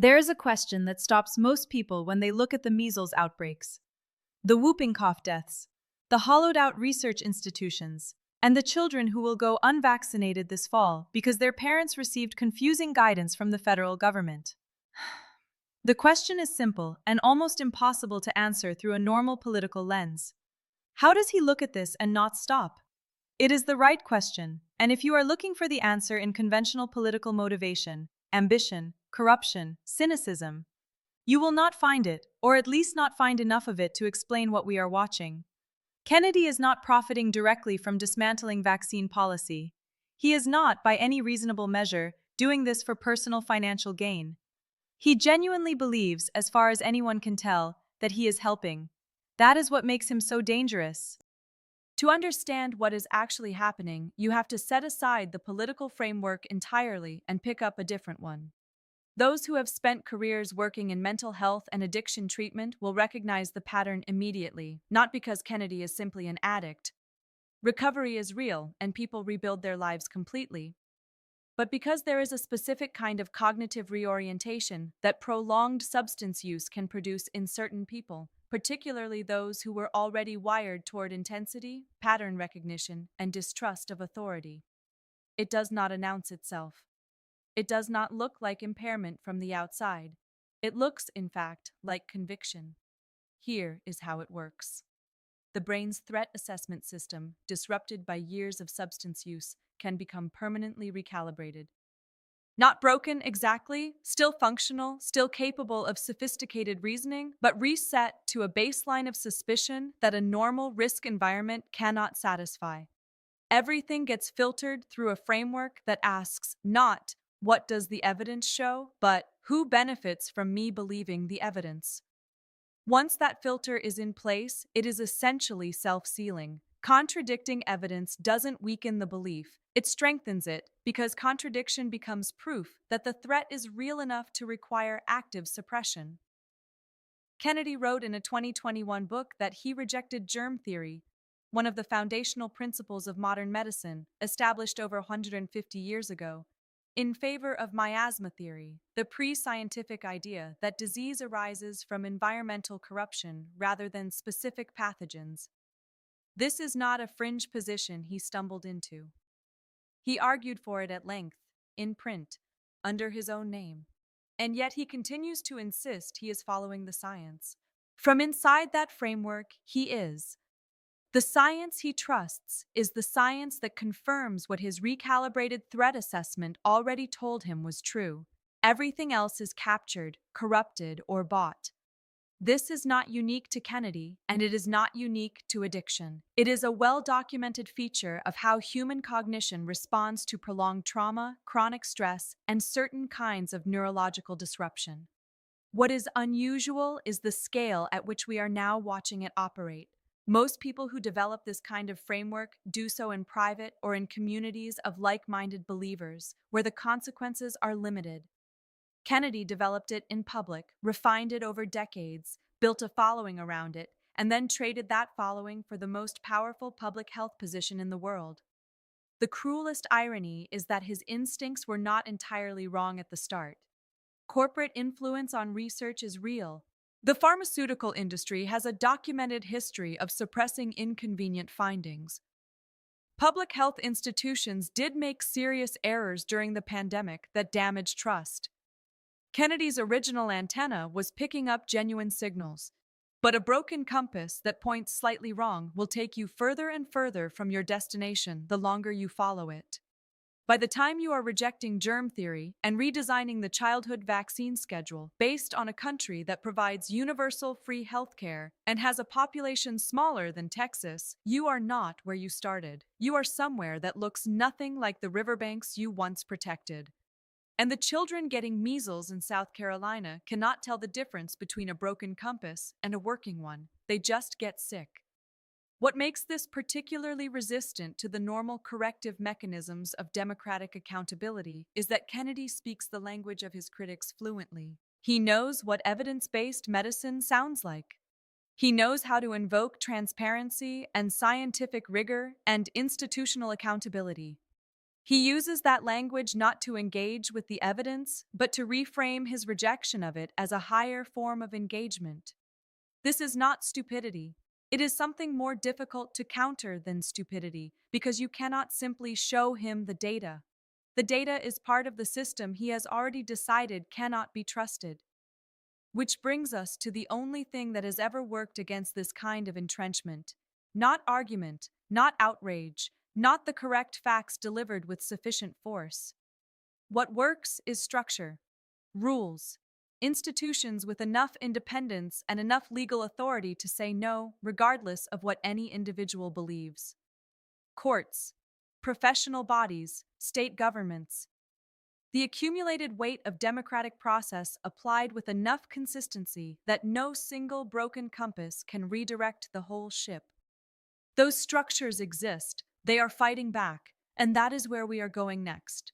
There is a question that stops most people when they look at the measles outbreaks: the whooping cough deaths, the hollowed out research institutions, and the children who will go unvaccinated this fall because their parents received confusing guidance from the federal government. The question is simple and almost impossible to answer through a normal political lens. How does he look at this and not stop? It is the right question, and if you are looking for the answer in conventional political motivation, ambition, corruption, cynicism, you will not find it, or at least not find enough of it to explain what we are watching. Kennedy is not profiting directly from dismantling vaccine policy. He is not, by any reasonable measure, doing this for personal financial gain. He genuinely believes, as far as anyone can tell, that he is helping. That is what makes him so dangerous. To understand what is actually happening, you have to set aside the political framework entirely and pick up a different one. Those who have spent careers working in mental health and addiction treatment will recognize the pattern immediately, not because Kennedy is simply an addict. Recovery is real, and people rebuild their lives completely. But because there is a specific kind of cognitive reorientation that prolonged substance use can produce in certain people, particularly those who were already wired toward intensity, pattern recognition, and distrust of authority. It does not announce itself. It does not look like impairment from the outside. It looks, in fact, like conviction. Here is how it works. The brain's threat assessment system, disrupted by years of substance use, can become permanently recalibrated. Not broken exactly, still functional, still capable of sophisticated reasoning, but reset to a baseline of suspicion that a normal risk environment cannot satisfy. Everything gets filtered through a framework that asks not, what does the evidence show, but who benefits from me believing the evidence? Once that filter is in place, it is essentially self-sealing. Contradicting evidence doesn't weaken the belief, it strengthens it, because contradiction becomes proof that the threat is real enough to require active suppression. Kennedy wrote in a 2021 book that he rejected germ theory, one of the foundational principles of modern medicine, established over 150 years ago, in favor of miasma theory, the pre-scientific idea that disease arises from environmental corruption rather than specific pathogens. This is not a fringe position he stumbled into. He argued for it at length, in print, under his own name. And yet he continues to insist he is following the science. From inside that framework, he is. The science he trusts is the science that confirms what his recalibrated threat assessment already told him was true. Everything else is captured, corrupted, or bought. This is not unique to Kennedy, and it is not unique to addiction. It is a well-documented feature of how human cognition responds to prolonged trauma, chronic stress, and certain kinds of neurological disruption. What is unusual is the scale at which we are now watching it operate. Most people who develop this kind of framework do so in private or in communities of like-minded believers, where the consequences are limited. Kennedy developed it in public, refined it over decades, built a following around it, and then traded that following for the most powerful public health position in the world. The cruelest irony is that his instincts were not entirely wrong at the start. Corporate influence on research is real. The pharmaceutical industry has a documented history of suppressing inconvenient findings. Public health institutions did make serious errors during the pandemic that damaged trust. Kennedy's original antenna was picking up genuine signals, but a broken compass that points slightly wrong will take you further and further from your destination the longer you follow it. By the time you are rejecting germ theory and redesigning the childhood vaccine schedule based on a country that provides universal free healthcare and has a population smaller than Texas, you are not where you started. You are somewhere that looks nothing like the riverbanks you once protected. And the children getting measles in South Carolina cannot tell the difference between a broken compass and a working one. They just get sick. What makes this particularly resistant to the normal corrective mechanisms of democratic accountability is that Kennedy speaks the language of his critics fluently. He knows what evidence-based medicine sounds like. He knows how to invoke transparency and scientific rigor and institutional accountability. He uses that language not to engage with the evidence, but to reframe his rejection of it as a higher form of engagement. This is not stupidity. It is something more difficult to counter than stupidity, because you cannot simply show him the data. The data is part of the system he has already decided cannot be trusted. Which brings us to the only thing that has ever worked against this kind of entrenchment. Not argument, not outrage, not the correct facts delivered with sufficient force. What works is structure, rules, institutions with enough independence and enough legal authority to say no, regardless of what any individual believes. Courts, professional bodies, state governments. The accumulated weight of democratic process applied with enough consistency that no single broken compass can redirect the whole ship. Those structures exist, they are fighting back, and that is where we are going next.